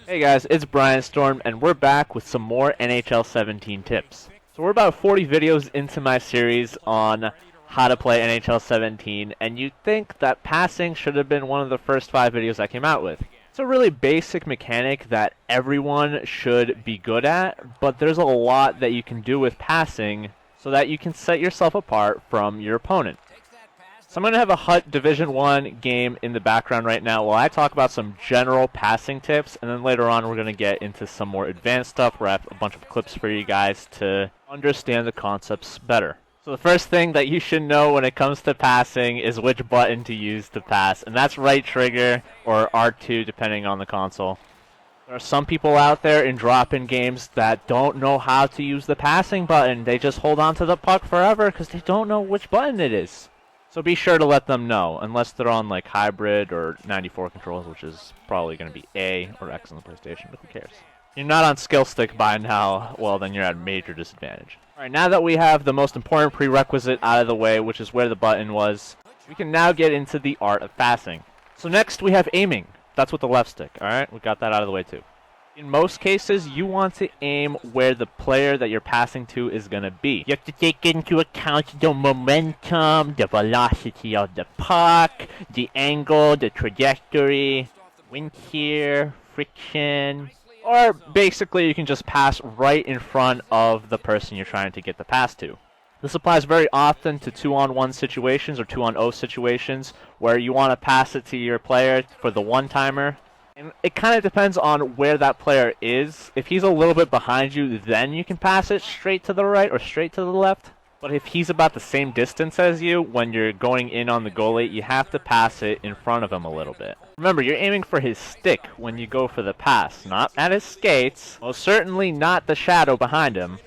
Hey guys, it's Brian Storm, and we're back with some more NHL 17 tips. So we're about 40 videos into my series on how to play NHL 17, and you'd think that passing should have been one of the first 5 videos I came out with. It's a really basic mechanic that everyone should be good at, but there's a lot that you can do with passing so that you can set yourself apart from your opponent. So I'm going to have a Hut Division 1 game in the background right now while I talk about some general passing tips, and then later on we're going to get into some more advanced stuff where I have a bunch of clips for you guys to understand the concepts better. So the first thing that you should know when it comes to passing is which button to use to pass, and that's right trigger or R2 depending on the console. There are some people out there in drop-in games that don't know how to use the passing button. They just hold on to the puck forever because they don't know which button it is. So be sure to let them know, unless they're on like hybrid or 94 controls, which is probably going to be A or X on the PlayStation, but who cares? If you're not on skill stick by now, well then you're at a major disadvantage. Alright, now that we have the most important prerequisite out of the way, which is where the button was, we can now get into the art of passing. So next we have aiming. That's with the left stick, alright? We got that out of the way too. In most cases, you want to aim where the player that you're passing to is going to be. You have to take into account the momentum, the velocity of the puck, the angle, the trajectory, wind shear, friction, or basically you can just pass right in front of the person you're trying to get the pass to. This applies very often to 2-on-1 situations or 2-on-0 situations where you want to pass it to your player for the one-timer. And it kind of depends on where that player is. If he's a little bit behind you, then you can pass it straight to the right or straight to the left. But if he's about the same distance as you, when you're going in on the goalie, you have to pass it in front of him a little bit. Remember, you're aiming for his stick when you go for the pass, not at his skates. Most certainly not the shadow behind him.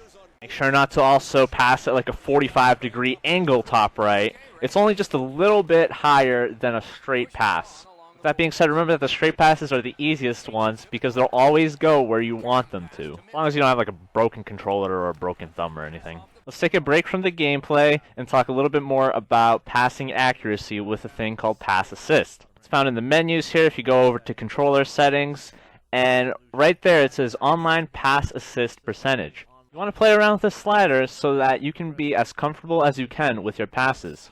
Make sure not to also pass at like a 45-degree angle top right. It's only just a little bit higher than a straight pass. That being said, remember that the straight passes are the easiest ones because they'll always go where you want them to. As long as you don't have like a broken controller or a broken thumb or anything. Let's take a break from the gameplay and talk a little bit more about passing accuracy with a thing called Pass Assist. It's found in the menus here if you go over to controller settings, and right there it says Online Pass Assist Percentage. You want to play around with the slider so that you can be as comfortable as you can with your passes.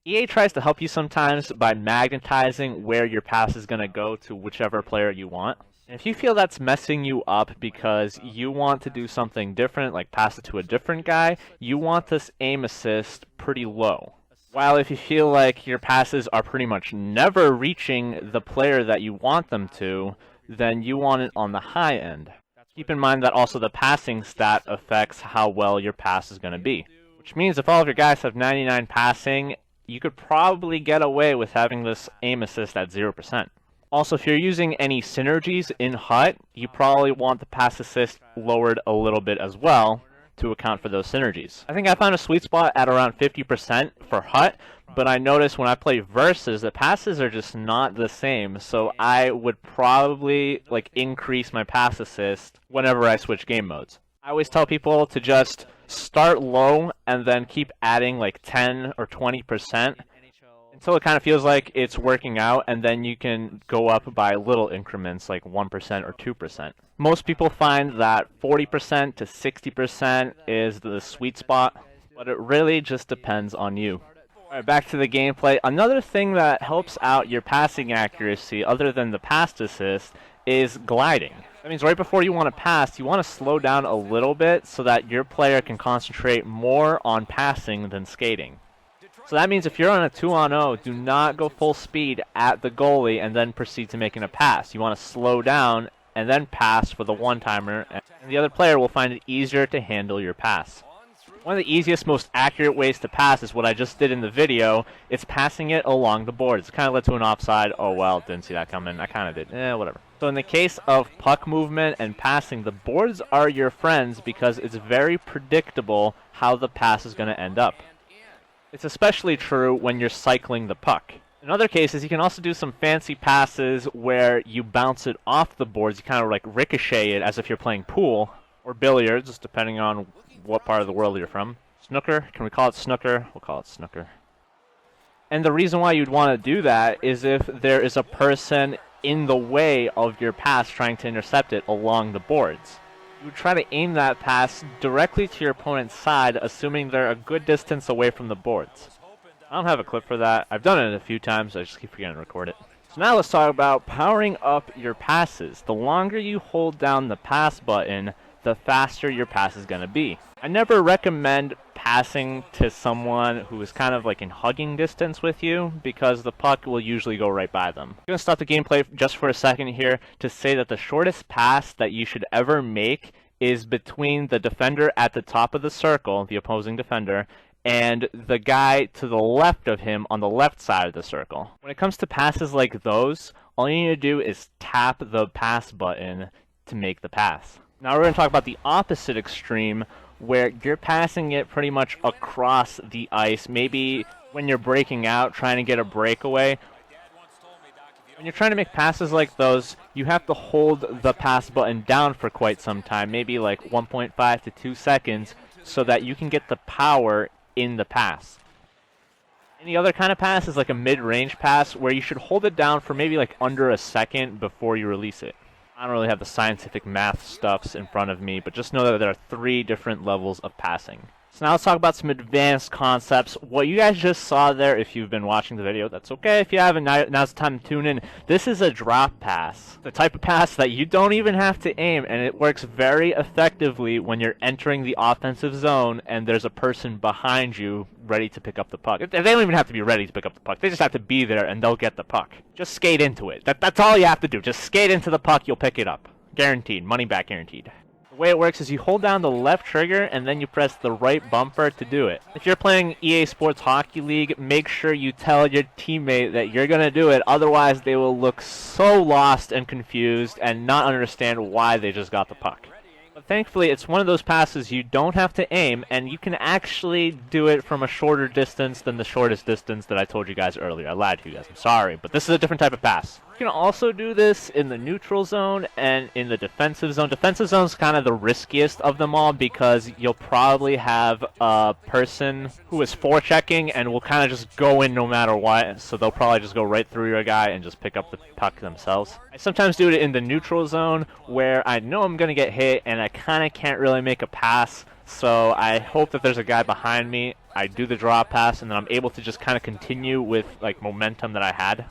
EA tries to help you sometimes by magnetizing where your pass is going to go to whichever player you want. And if you feel that's messing you up because you want to do something different, like pass it to a different guy, you want this aim assist pretty low. While if you feel like your passes are pretty much never reaching the player that you want them to, then you want it on the high end. Keep in mind that also the passing stat affects how well your pass is going to be. Which means if all of your guys have 99 passing, you could probably get away with having this aim assist at 0%. Also, if you're using any synergies in Hut, you probably want the pass assist lowered a little bit as well to account for those synergies. I think I found a sweet spot at around 50% for Hut, but I noticed when I play Versus, the passes are just not the same, so I would probably increase my pass assist whenever I switch game modes. I always tell people to just start low and then keep adding like 10 or 20% until it kind of feels like it's working out, and then you can go up by little increments like 1% or 2%. Most people find that 40% to 60% is the sweet spot, but it really just depends on you. Alright, back to the gameplay. Another thing that helps out your passing accuracy other than the pass assist is gliding. That means right before you want to pass, you want to slow down a little bit so that your player can concentrate more on passing than skating. So that means if you're on a 2-on-0, do not go full speed at the goalie and then proceed to making a pass. You want to slow down and then pass for the one-timer, and the other player will find it easier to handle your pass. One of the easiest, most accurate ways to pass is what I just did in the video. It's passing it along the boards. It kind of led to an offside. Oh well, didn't see that coming. I kind of did. Whatever. So in the case of puck movement and passing, the boards are your friends because it's very predictable how the pass is going to end up. It's especially true when you're cycling the puck. In other cases, you can also do some fancy passes where you bounce it off the boards. You kind of like ricochet it as if you're playing pool or billiards, just depending on what part of the world you're from. Snooker? Can we call it snooker? We'll call it snooker. And the reason why you'd want to do that is if there is a person in the way of your pass trying to intercept it along the boards. You would try to aim that pass directly to your opponent's side, assuming they're a good distance away from the boards. I don't have a clip for that. I've done it a few times, I just keep forgetting to record it. So now let's talk about powering up your passes. The longer you hold down the pass button, the faster your pass is going to be. I never recommend passing to someone who is kind of like in hugging distance with you, because the puck will usually go right by them. I'm going to stop the gameplay just for a second here to say that the shortest pass that you should ever make is between the defender at the top of the circle, the opposing defender, and the guy to the left of him on the left side of the circle. When it comes to passes like those, all you need to do is tap the pass button to make the pass. Now we're going to talk about the opposite extreme, where you're passing it pretty much across the ice, maybe when you're breaking out, trying to get a breakaway. When you're trying to make passes like those, you have to hold the pass button down for quite some time, maybe like 1.5 to 2 seconds, so that you can get the power in the pass. Any other kind of pass is like a mid-range pass, where you should hold it down for maybe like under a second before you release it. I don't really have the scientific math stuffs in front of me, but just know that there are 3 different levels of passing. So now let's talk about some advanced concepts. What you guys just saw there, if you've been watching the video, that's okay. If you haven't, now's the time to tune in. This is a drop pass. The type of pass that you don't even have to aim, and it works very effectively when you're entering the offensive zone and there's a person behind you ready to pick up the puck. They don't even have to be ready to pick up the puck. They just have to be there and they'll get the puck. Just skate into it. That's all you have to do. Just skate into the puck, you'll pick it up. Guaranteed. Money back guaranteed. The way it works is you hold down the left trigger and then you press the right bumper to do it. If you're playing EA Sports Hockey League, make sure you tell your teammate that you're going to do it. Otherwise, they will look so lost and confused and not understand why they just got the puck. But thankfully, it's one of those passes you don't have to aim, and you can actually do it from a shorter distance than the shortest distance that I told you guys earlier. I lied to you guys. I'm sorry, but this is a different type of pass. You can also do this in the neutral zone and in the defensive zone. Defensive zone is kind of the riskiest of them all, because you'll probably have a person who is forechecking and will kind of just go in no matter what, so they'll probably just go right through your guy and just pick up the puck themselves. I sometimes do it in the neutral zone, where I know I'm going to get hit and I kind of can't really make a pass, so I hope that there's a guy behind me. I do the draw pass, and then I'm able to just kind of continue with like momentum that I had.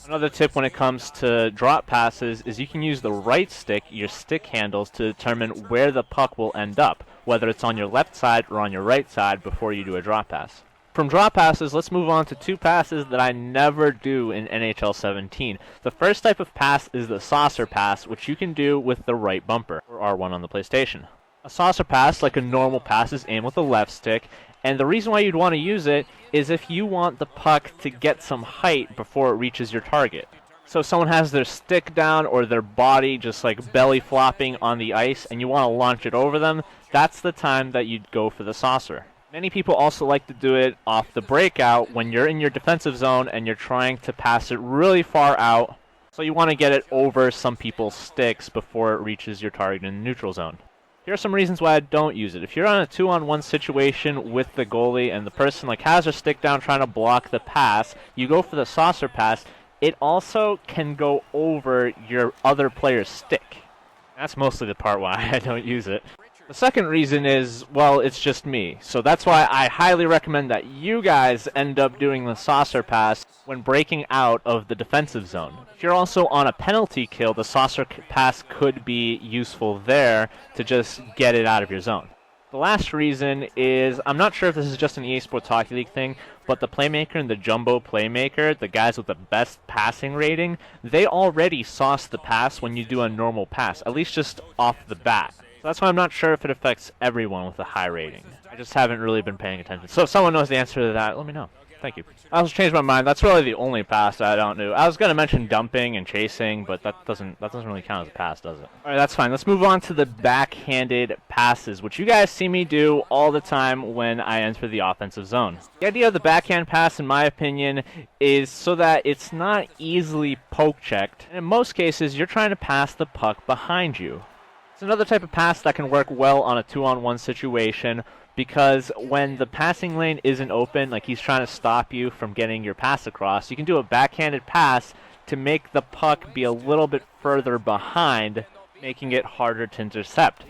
Another tip when it comes to drop passes is you can use the right stick, your stick handles, to determine where the puck will end up, whether it's on your left side or on your right side, before you do a drop pass. From drop passes, let's move on to 2 passes that I never do in NHL 17. The first type of pass is the saucer pass, which you can do with the right bumper, or R1 on the PlayStation. A saucer pass, like a normal pass, is aimed with the left stick, and the reason why you'd want to use it is if you want the puck to get some height before it reaches your target. So if someone has their stick down or their body just like belly flopping on the ice and you want to launch it over them, that's the time that you'd go for the saucer. Many people also like to do it off the breakout when you're in your defensive zone and you're trying to pass it really far out. So you want to get it over some people's sticks before it reaches your target in the neutral zone. Here are some reasons why I don't use it. If you're on a 2-on-1 situation with the goalie and the person like has their stick down trying to block the pass, you go for the saucer pass. It also can go over your other player's stick. That's mostly the part why I don't use it. The second reason is, well, it's just me. So that's why I highly recommend that you guys end up doing the saucer pass when breaking out of the defensive zone. If you're also on a penalty kill, the saucer pass could be useful there to just get it out of your zone. The last reason is, I'm not sure if this is just an EA Sports Hockey League thing, but the playmaker and the jumbo playmaker, the guys with the best passing rating, they already sauce the pass when you do a normal pass, at least just off the bat. So that's why I'm not sure if it affects everyone with a high rating. I just haven't really been paying attention. So if someone knows the answer to that, let me know. Thank you. I also changed my mind. That's really the only pass that I don't do. I was going to mention dumping and chasing, but that doesn't really count as a pass, does it? All right, that's fine. Let's move on to the backhanded passes, which you guys see me do all the time when I enter the offensive zone. The idea of the backhand pass, in my opinion, is so that it's not easily poke-checked. And in most cases, you're trying to pass the puck behind you. It's another type of pass that can work well on a 2-on-1 situation, because when the passing lane isn't open, like he's trying to stop you from getting your pass across, you can do a backhanded pass to make the puck be a little bit further behind, making it harder to intercept.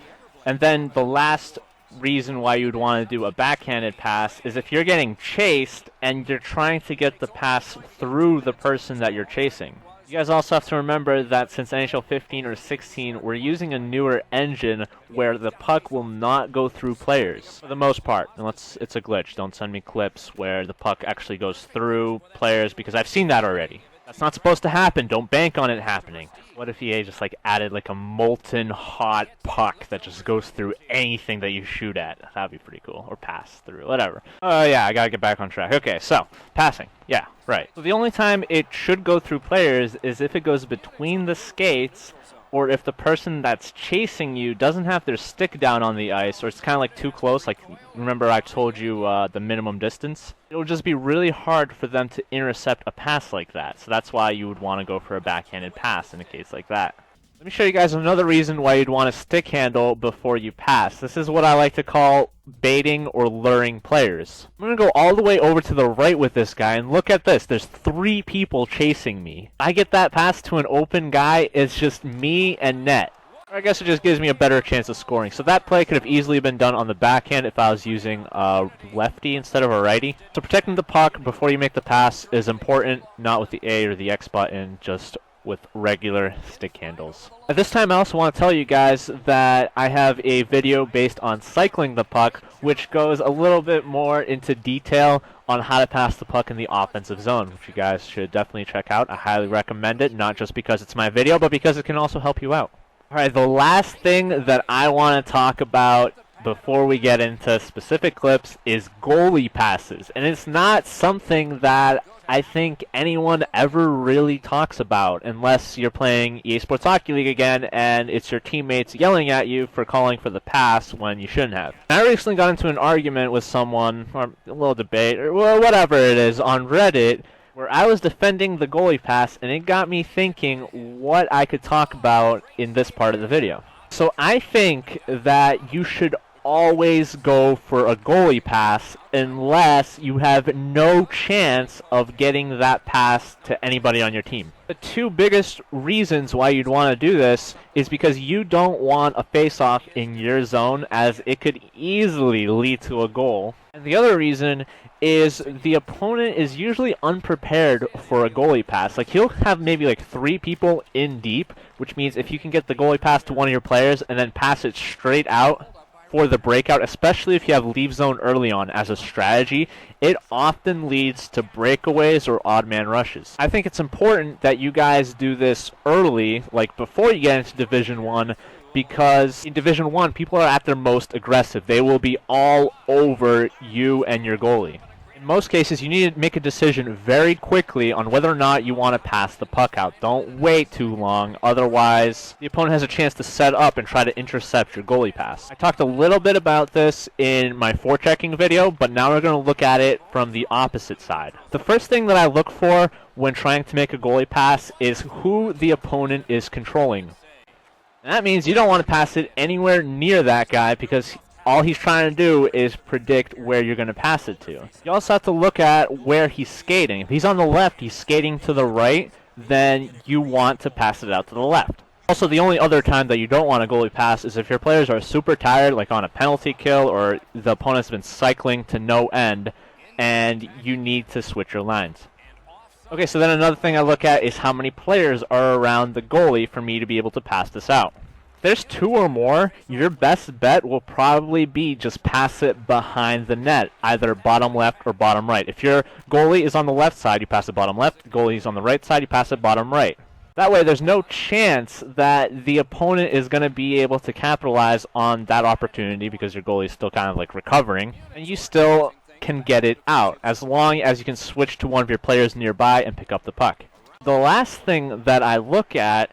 And then the last reason why you'd want to do a backhanded pass is if you're getting chased and you're trying to get the pass through the person that you're chasing. You guys also have to remember that since NHL 15 or 16, we're using a newer engine where the puck will not go through players for the most part, unless it's a glitch. Don't send me clips where the puck actually goes through players, because I've seen that already. That's not supposed to happen. Don't bank on it happening. What if EA just like added like a molten hot puck that just goes through anything that you shoot at? That'd be pretty cool. Or pass through, whatever. Oh yeah, I gotta get back on track. Okay, so passing. Yeah, right. So the only time it should go through players is if it goes between the skates, or if the person that's chasing you doesn't have their stick down on the ice, or it's kind of like too close. Like, remember I told you the minimum distance? It'll just be really hard for them to intercept a pass like that. So that's why you would want to go for a backhanded pass in a case like that. Let me show you guys another reason why you'd want to stick handle before you pass. This is what I like to call baiting or luring players. I'm going to go all the way over to the right with this guy, and look at this. There's 3 people chasing me. I get that pass to an open guy, it's just me and net. I guess it just gives me a better chance of scoring. So that play could have easily been done on the backhand if I was using a lefty instead of a righty. So protecting the puck before you make the pass is important, not with the A or the X button, just with regular stick handles. At this time, I also want to tell you guys that I have a video based on cycling the puck, which goes a little bit more into detail on how to pass the puck in the offensive zone, which you guys should definitely check out. I highly recommend it, not just because it's my video, but because it can also help you out. Alright, the last thing that I want to talk about before we get into specific clips is goalie passes. And it's not something that I think anyone ever really talks about unless you're playing EA Sports Hockey League again and it's your teammates yelling at you for calling for the pass when you shouldn't have. I recently got into an argument with someone, or a little debate, or whatever it is, on Reddit, where I was defending the goalie pass, and it got me thinking what I could talk about in this part of the video. So I think that you should always go for a goalie pass unless you have no chance of getting that pass to anybody on your team. The 2 biggest reasons why you'd want to do this is because you don't want a face-off in your zone, as it could easily lead to a goal. And the other reason is the opponent is usually unprepared for a goalie pass. Like, he'll have maybe like 3 people in deep, which means if you can get the goalie pass to one of your players and then pass it straight out for the breakout, especially if you have leave zone early on as a strategy, it often leads to breakaways or odd man rushes. I think it's important that you guys do this early, like before you get into Division 1, because in Division 1, people are at their most aggressive. They will be all over you and your goalie. In most cases, you need to make a decision very quickly on whether or not you want to pass the puck out. Don't wait too long, otherwise the opponent has a chance to set up and try to intercept your goalie pass. I talked a little bit about this in my forechecking video, but now we're going to look at it from the opposite side. The first thing that I look for when trying to make a goalie pass is who the opponent is controlling. And that means you don't want to pass it anywhere near that guy, because all he's trying to do is predict where you're going to pass it to. You also have to look at where he's skating. If he's on the left, he's skating to the right, then you want to pass it out to the left. Also, the only other time that you don't want a goalie pass is if your players are super tired, like on a penalty kill, or the opponent's been cycling to no end, and you need to switch your lines. Okay, so then another thing I look at is how many players are around the goalie for me to be able to pass this out. If there's 2 or more, your best bet will probably be just pass it behind the net, either bottom left or bottom right. If your goalie is on the left side, you pass it bottom left. The goalie is on the right side, you pass it bottom right. That way, there's no chance that the opponent is going to be able to capitalize on that opportunity, because your goalie is still kind of like recovering, and you still can get it out, as long as you can switch to one of your players nearby and pick up the puck. The last thing that I look at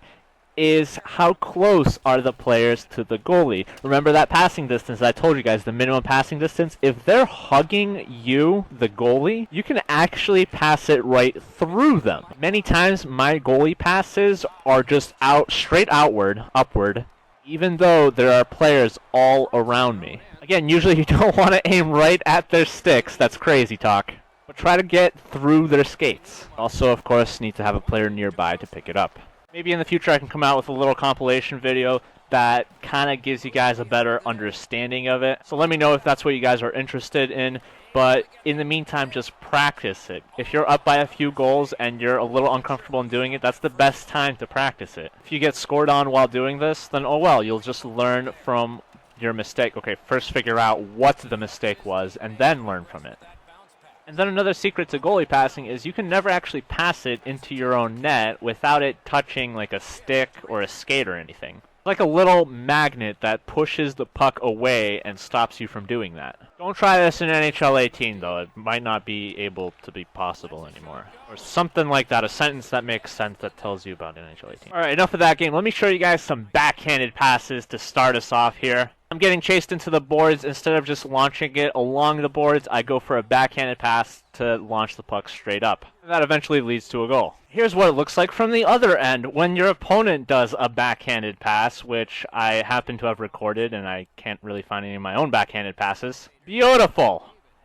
is how close are the players to the goalie. Remember that passing distance I told you guys, the minimum passing distance? If they're hugging you, the goalie, you can actually pass it right through them. Many times my goalie passes are just out, straight outward, upward, even though there are players all around me. Again, usually you don't want to aim right at their sticks. That's crazy talk. but try to get through their skates. Also, of course, need to have a player nearby to pick it up. Maybe in the future I can come out with a little compilation video that kind of gives you guys a better understanding of it. So let me know if that's what you guys are interested in. But in the meantime, just practice it. If you're up by a few goals and you're a little uncomfortable in doing it, that's the best time to practice it. If you get scored on while doing this, then oh well, you'll just learn from your mistake. Okay, first figure out what the mistake was and then learn from it. And then another secret to goalie passing is you can never actually pass it into your own net without it touching like a stick or a skate or anything. It's like a little magnet that pushes the puck away and stops you from doing that. Don't try this in NHL 18 though, it might not be able to be possible anymore. Or something like that, a sentence that makes sense that tells you about NHL 18. Alright, enough of that game. Let me show you guys some backhanded passes to start us off here. I'm getting chased into the boards. Instead of just launching it along the boards, I go for a backhanded pass to launch the puck straight up. That eventually leads to a goal. Here's what it looks like from the other end when your opponent does a backhanded pass, which I happen to have recorded, and I can't really find any of my own backhanded passes. Beautiful!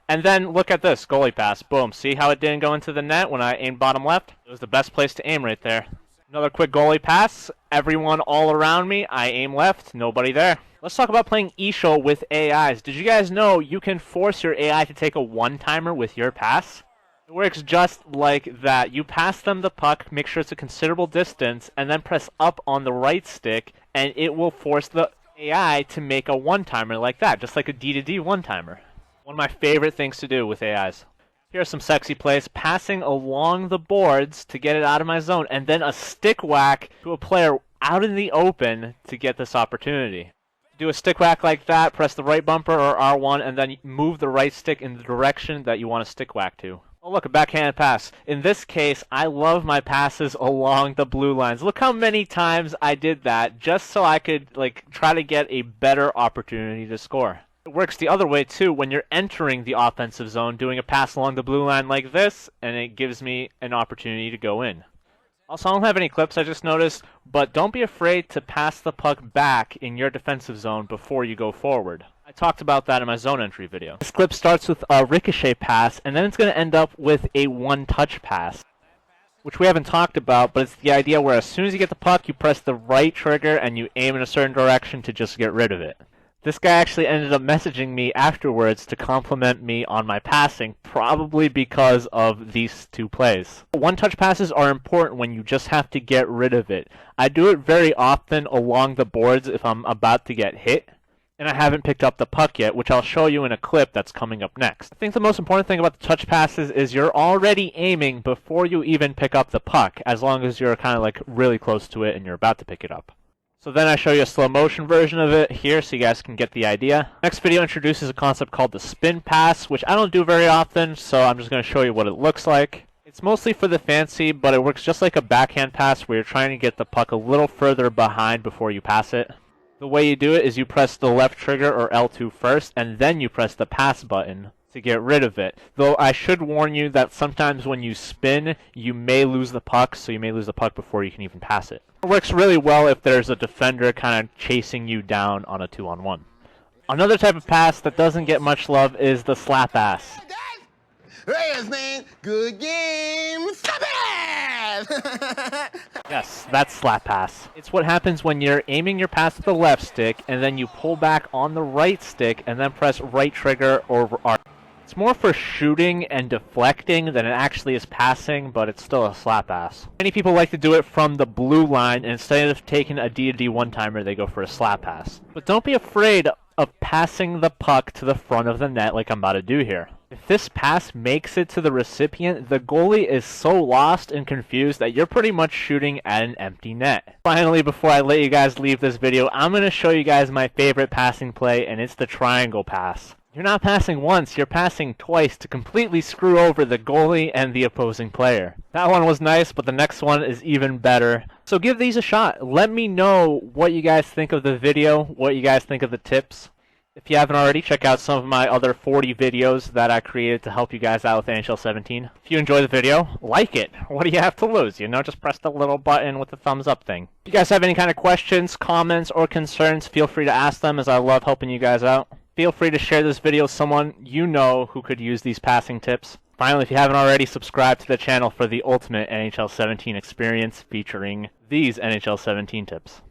And then look at this, goalie pass. Boom. See how it didn't go into the net when I aimed bottom left? It was the best place to aim right there. Another quick goalie pass. Everyone all around me. I aim left. Nobody there. Let's talk about playing ESHO with AIs. Did you guys know you can force your AI to take a one-timer with your pass? It works just like that. You pass them the puck, make sure it's a considerable distance, and then press up on the right stick, and it will force the AI to make a one-timer like that, just like a D-to-D one-timer. One of my favorite things to do with AIs. Here are some sexy plays. Passing along the boards to get it out of my zone, and then a stick whack to a player out in the open to get this opportunity. Do a stick whack like that, press the right bumper or R1, and then move the right stick in the direction that you want to stick whack to. Oh look, a backhanded pass. In this case, I love my passes along the blue lines. Look how many times I did that just so I could try to get a better opportunity to score. It works the other way too when you're entering the offensive zone, doing a pass along the blue line like this, and it gives me an opportunity to go in. Also, I don't have any clips, I just noticed, but don't be afraid to pass the puck back in your defensive zone before you go forward. I talked about that in my zone entry video. This clip starts with a ricochet pass, and then it's going to end up with a one-touch pass, which we haven't talked about, but it's the idea where as soon as you get the puck, you press the right trigger and you aim in a certain direction to just get rid of it. This guy actually ended up messaging me afterwards to compliment me on my passing, probably because of these two plays. One-touch passes are important when you just have to get rid of it. I do it very often along the boards if I'm about to get hit, and I haven't picked up the puck yet, which I'll show you in a clip that's coming up next. I think the most important thing about the touch passes is you're already aiming before you even pick up the puck, as long as you're kind of really close to it and you're about to pick it up. So then I show you a slow motion version of it here so you guys can get the idea. Next video introduces a concept called the spin pass, which I don't do very often, so I'm just going to show you what it looks like. It's mostly for the fancy, but it works just like a backhand pass where you're trying to get the puck a little further behind before you pass it. The way you do it is you press the left trigger or L2 first, and then you press the pass button to get rid of it. Though I should warn you that sometimes when you spin, you may lose the puck, so you may lose the puck before you can even pass it. It works really well if there's a defender kind of chasing you down on a 2-on-1. Another type of pass that doesn't get much love is the slap ass. Yes, man. Good game. Slap ass. Yes, that's slap pass. It's what happens when you're aiming your pass with the left stick and then you pull back on the right stick and then press right trigger or R. It's more for shooting and deflecting than it actually is passing, but it's still a slap ass. Many people like to do it from the blue line, and instead of taking a D-to-D one-timer, they go for a slap pass. But don't be afraid of passing the puck to the front of the net like I'm about to do here. If this pass makes it to the recipient, the goalie is so lost and confused that you're pretty much shooting at an empty net. Finally, before I let you guys leave this video, I'm going to show you guys my favorite passing play, and it's the triangle pass. You're not passing once, you're passing twice to completely screw over the goalie and the opposing player. That one was nice, but the next one is even better. So give these a shot. Let me know what you guys think of the video, what you guys think of the tips. If you haven't already, check out some of my other 40 videos that I created to help you guys out with NHL 17. If you enjoy the video, like it. What do you have to lose? You know, just press the little button with the thumbs up thing. If you guys have any kind of questions, comments, or concerns, feel free to ask them, as I love helping you guys out. Feel free to share this video with someone you know who could use these passing tips. Finally, if you haven't already, subscribe to the channel for the ultimate NHL 17 experience featuring these NHL 17 tips.